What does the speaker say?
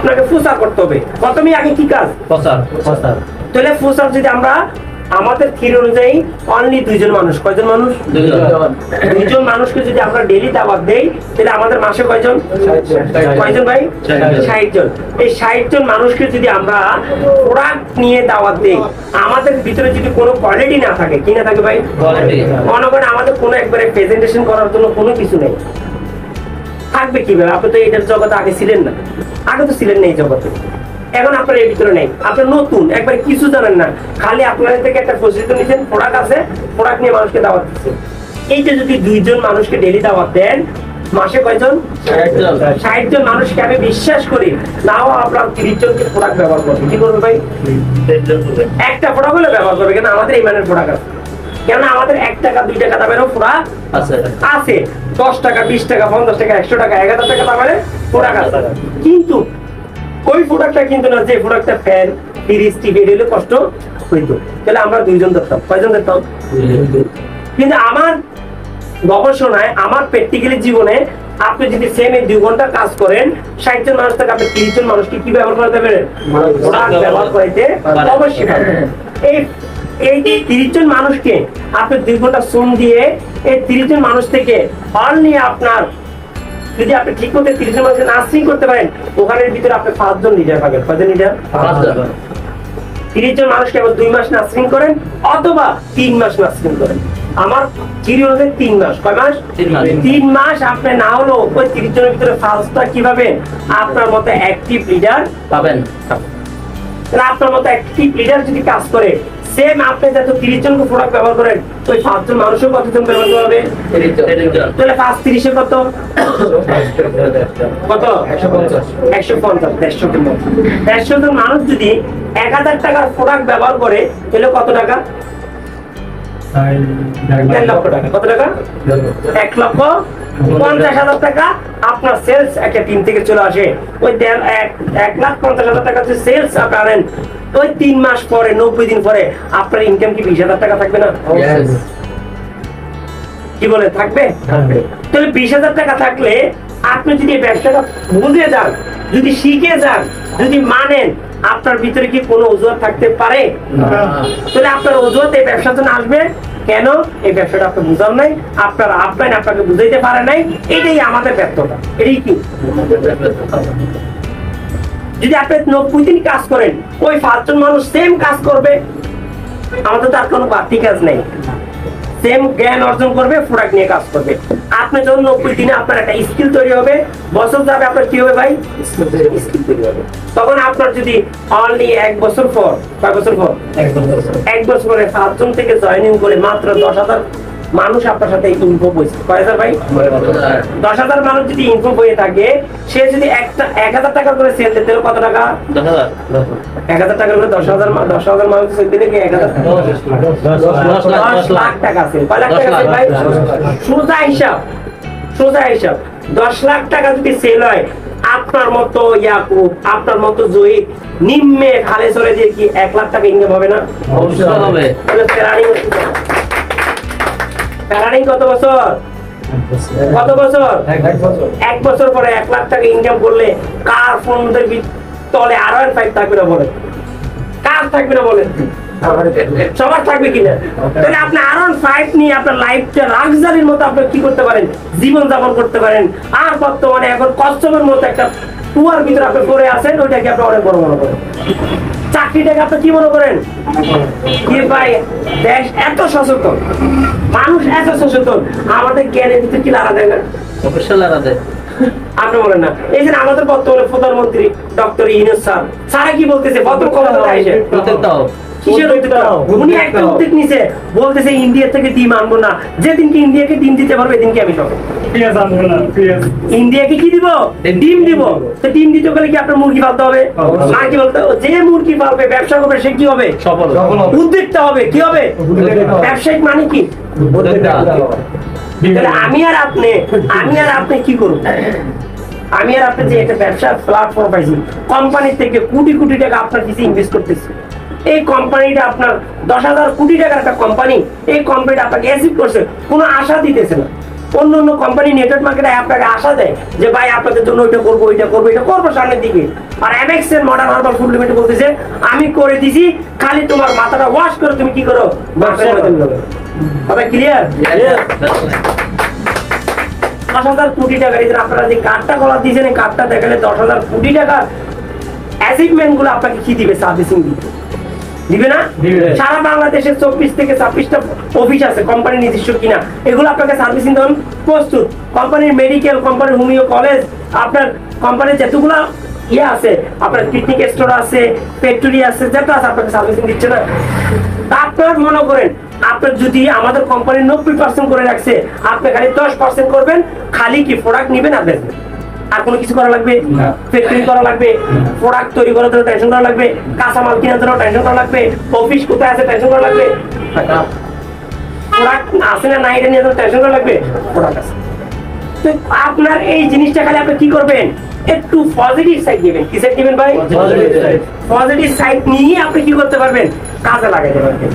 আপনাকে প্রচার করতে হবে। প্রথমে আগে কি কাজ? প্রচার। তাহলে প্রচার যদি আমরা আমাদের থিওরি অনুযায়ী অনলি 2 জন মানুষ, কয়জন মানুষ? 2 জন মানুষকে যদি আমরা ডেইলি দাওয়াত দেই তাহলে আমাদের মাসে কয়জন? কয়জন ভাই? 60 জন। এই 60 জন মানুষকে যদি আমরা প্রোডাক্ট নিয়ে দাওয়াত দেই, আমাদের ভিতরে যদি কোনো কোয়ালিটি না থাকে, কি না থাকে ভাই? কোয়ালিটি। মনে করেন আমাদের কোনো একবারে প্রেজেন্টেশন করার জন্য কোনো কিছু নেই, থাকবে কিভাবে? আপনি তো এটার জগতে আগে ছিলেন না, আগে তো ছিলেন না এই জগতে, এখন আপনার এর ভিতরে নেই, আপনার নতুন, একবার কিছু জানেন না, খালি আপনাদের থেকে একটা প্রস্তুতি নিচ্ছেন, প্রোডাক্ট আছে, প্রোডাক্ট নিয়ে মানুষকে দাওয়াত দিচ্ছেন। এইটা যদি 2 জন মানুষকে ডেইলি দাওয়াত দেন, মাসে কয়জন? 60 জন মানুষকে আমি বিশ্বাস করি নাও আপনার 30 জনকে প্রোডাক্ট ব্যবহার করবে। কি করবে ভাই? একটা প্রোডাক্ট হলে ব্যবহার করবে, কেন আমাদের এই মানের প্রোডাক্ট আছে, কেন আমাদের 1 টাকা 2 টাকা দামেরও প্রোডাক্ট আছে, 10 টাকা 20 টাকা 50 টাকা 100 টাকা 1000 টাকা দামের প্রোডাক্ট আছে। কিন্তু ওই প্রোডাক্টটা কিন্তু না যে প্রোডাক্টটা ফ্যান ফ্রিজ টিভি এগুলো কষ্ট হইতো, তাহলে আমরা 2 জন ধরতাম, কয়জন ধরতাম? কিন্তু আমার গবেষণায়, আমার প্র্যাকটিক্যালি জীবনে আপনি যদি সেম এই 2 ঘন্টা কাজ করেন, 60 জন মানুষ থেকে আপনি 30 জন মানুষকে কি ব্যবহার করতে পারবেন? প্রোডাক্ট ব্যবহার করতে অবশ্যই পারবেন। এই 30 জন মানুষকে আপনি 2 ঘন্টা শ্রম দিয়ে এই 30 জন মানুষ থেকে অনলি আপনার যদি আপনি ঠিক মতো 30 জন মানুষকে নার্সিং করতে পারেন, ওখানের ভিতরে আপনি 5 জন লিডার পাবেন। কয়জন লিডার? 5 জন। 30 জন মানুষকে আবার 2 মাস নার্সিং করেন অথবা 3 মাস নার্সিং করেন। আমার থিওরি অনুযায়ী 3 মাস। কয় মাস? 3 মাস আপনি না হলো ওই 30 জনের ভিতরে ফার্স্টটা কিভাবে আপনার মতো অ্যাক্টিভ লিডার পাবেন। তাহলে আপনার মতো অ্যাক্টিভ লিডার যদি কাজ করে, সেম আপনি যত 30 জনকে প্রোডাক্ট ব্যবহার করেন, ওই 5 জন মানুষও কতজন ব্যবহার করবে? 30 জন। তাহলে 5 30 এ কত? কত? 150 150 150 জন মানুষ যদি 1000 টাকার প্রোডাক্ট ব্যবহার করে, তাহলে কত টাকা? 1 লক্ষ টাকা। কত টাকা? 1,50,000 টাকা আপনার সেলস একটা টিম থেকে চলে আসে। ওই 1,50,000 টাকা যে সেলস আপনি আনেন, ওই 3 মাস পরে 90 দিন পরে আপনার ইনকাম কি 20,000 টাকা থাকবে না? কি বলে থাকবে? তাহলে 20,000 টাকা থাকলে আপনি যদি এই ব্যবসাটা বুঝে যান, যদি শিখে যান, যদি মানেন, আপনার ভিতরে কি কোনো অজুহাত থাকতে পারে? তাহলে আপনার অজুহাত এই ব্যবসার জন্য আসবে কেন? এই ব্যবসাটা আপনি বুঝান নাই, আপনার আপলাইন আপনাকে বুঝাইতে পারে নাই, এটাই আমাদের ব্যর্থতা। এটাই কি? যদি আপনি 90 দিন কাজ করেন, ওই 5 জন মানুষ সেম কাজ করবে, আমাদের তো আর কোনো বাড়তি কাজ নেই, সেম জ্ঞান অর্জন করবে, প্রোডাক্ট নিয়ে কাজ করবে। আপনি যখন 90 দিনে আপনার একটা স্কিল তৈরি হবে, বছর যাবে আপনার কি হবে ভাই? স্কিল তৈরি হবে। তখন আপনার যদি অনলি 1 বছর পর, কয় বছর পর? 1 বছর পরে 5 জন থেকে জয়েনিং করে মাত্র 10,000 মানুষ আপনার সাথে ইনভলভ হয়েছে। কয় হাজার ভাই? 10,000 মানুষ যদি ইনভলভ হয়ে থাকে, সে যদি 1,000 টাকা করে সেল দিতে, কত টাকা? 10,000। 1,000 টাকা করে 10,000 মানুষ সেল দিলে কি 10 লাখ টাকা সেল। কয় লাখ টাকা সেল ভাই? সোজা হিসাব, সোজা হিসাব। 10 লাখ টাকা যদি সেল হয়, আপনার মতো ইয়াকুব, আপনার মতো জহির নিম্নে খালে চলে দিয়ে কি 1 লাখ টাকা ইনকাম হবে না? অবশ্যই হবে। তাহলে প্যারাডিং কত বছর? কত বছর? 1 বছর পরে 1 লাখ টাকা ইনকাম করলে কার ফোনদের তলে R15 থাকবে না বলেন? কার থাকবে না বলেন? সবার থাকবে কিনা? তাহলে আপনি R15 নিয়ে আপনার লাইফটা লাক্সারির মতো আপনি কি করতে পারেন? জীবন যাপন করতে পারেন। আর বর্তমানে এখন কষ্টের মতো একটা কুয়ার ভিতরে আপনি পড়ে আছেন, ওইটাকে আপনি অনেক বড় মনে করেন। চাকরিটাকে আপনি কি মনে করেন? কি ভাই, দেশ এত সচেতন, মানুষ এত সচেতন, আমাদের জ্ঞানের ভিতরে কি লাড়া দেয় না? অবশ্যই লাড়া দেয়। আপনি বলেন না, এই যে আমাদের বর্তমানে প্রধানমন্ত্রী ডক্টর ইউনূস স্যার কি বলতেছে? প্রথম ক্ষমতা আইসে উনি একটা উদ্যোগ নিছে, বলতেছে ইন্ডিয়া থেকে ডিম আনবো না, যেদিনকে ইন্ডিয়াকে ডিম দিতে পারবে এদিনকে আমি সব ইন্ডিয়াকে কি দিব? ডিম দিব। তো ডিম দিতে গেলে কি আপনার মুরগি পালতে হবে? আর কি বলতে, যে মুরগি পালবে, ব্যবসা করবে, সে কি হবে? উদ্যোক্তা হবে। কি হবে? ব্যবসায়িক মানে কি? আমি আর আপনি কি করব? আমি আর আপনি যে একটা ব্যবসার প্ল্যাটফর্ম পাইছি, কোম্পানি থেকে কোটি কোটি টাকা আপনার কিছু ইনভেস্ট করতেছি, এই কোম্পানিটা আপনার 10,000 কোটি টাকার একটা কোম্পানি, এই কোম্পানিটা আপনাকে অ্যাসিভ করছে, কোনো আশা দিতেছে না। অন্য অন্য কোম্পানি নেটওয়ার্ক মার্কেটে আপনাকে আশা দেয় যে ভাই আপনাদের জন্য ওইটা করবো এটা করবো এটা করবো সামনের দিকে, আর এমএক্স এর মডার্ন হার্বাল ফুড লিমিটেড বলতেছে আমি করে দিছি, খালি তোমার মাথাটা ওয়াশ করে তুমি কি করো কথা ক্লিয়ার। 10,000 কোটি টাকা আপনারা যে কার্ডটা করা দিয়েছেন এই কার্ডটা দেখালে 10,000 কোটি টাকা অ্যাচিভমেন্ট গুলো আপনাকে কি দিবে? সার্ভিসিং দিবে না? সারা বাংলাদেশে 24 থেকে 26টা অফিস আছে কোম্পানি নিজস্ব কিনা, এগুলো আপনাকে সার্ভিসিং দেওয়ার প্রস্তুত। কোম্পানির মেডিকেল, কোম্পানির হোমিও কলেজ, আপনার কোম্পানির যতগুলো ইয়ে আছে, আপনার পিকনিক স্টোর আছে, ফ্যাক্টরি আছে, যেটা আছে আপনাকে সার্ভিসিং দিচ্ছে না। আপনার মনে করেন আপনার যদি আমাদের কোম্পানির 90% করে রাখছে, আপনি খালি 10% করবেন, খালি কি প্রোডাক্ট নিবেন আর দেখবেন, আর কোনো কিছু করা লাগবে? ফ্যাক্টরি করা লাগবে, প্রোডাক্ট তৈরি করার জন্য টেনশন করা লাগবে, কাঁচামাল কেনার জন্য টেনশন করা লাগবে, অফিস কোথায় আছে টেনশন করা লাগবে, প্রোডাক্ট আছে না নাই এটা নিয়ে টেনশন করা লাগবে, প্রোডাক্ট আছে। তো আপনার এই জিনিসটা খালি আপনি কি করবেন? একটু পজিটিভ সাইড দিবেন। কি সাইড দিবেন ভাই? পজিটিভ সাইড নিয়ে আপনি কি করতে পারবেন? কাজে লাগাইতে পারবেন।